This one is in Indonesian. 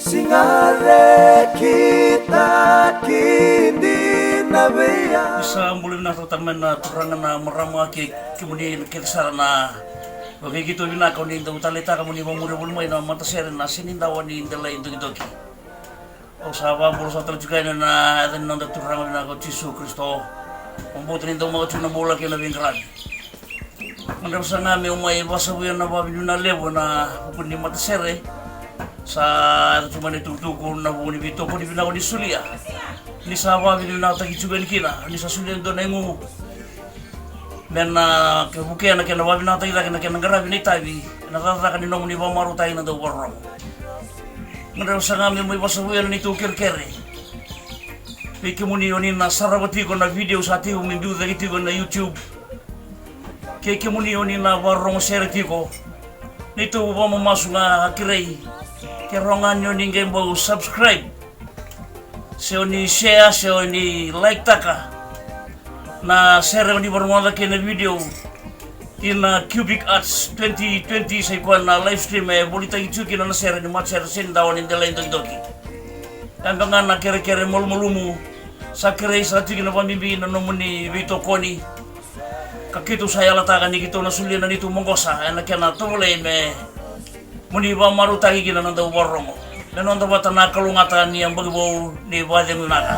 singare kita kini nabea isa mulai na tataman na turangan na marama kemudian kita na okay gitu bina kau ni utalita kamu ni mamuri bulmai na matasere na sinindawan ni indala indoki o sawa bulu sa juga na ada nanda turangan na ko Yesus Kristo umbutin ito mga tuna bola kaya na bingkalan mandam sa ngami umay wasabuyan na babi na lewo na pupun ni matasere sa cuma ditutuko na buni bito ko di binaw ni sulia ni sa babi na tagi juga ni kina ni sa sulia do na mu men na kebuke na kena babi na tagi na kena garabi ni tabi na tata kan ni ba maru tayo na do warro mandam sa ngami umay wasabuyan ni tukir kere Piki muni yoni na sarawati ko na video sa ati umindu da iti ko na YouTube. Kiki muni yoni na warong serti ko. Nito ba mamasu nga hakiray. Kerongan yoni nga mo subscribe. Seo ni share, seo ni like taka. Na share ni barumada kena video. In Cubic Arts 2020 sa ikuan na live stream bolita ichuki na share ni mat share sin dawan in the line doki. Hanggang na kere-kere mul-mulumu sa kere sa tigil na pamimbi na nomuni Vito Koni kakito saya latakan ni kito na sulian na nito monggosa na kaya na tawalay me muni ba marutagi gina ng daw warong na nung daw bata nakalungatan niyang bagbaw ni Badeng Naka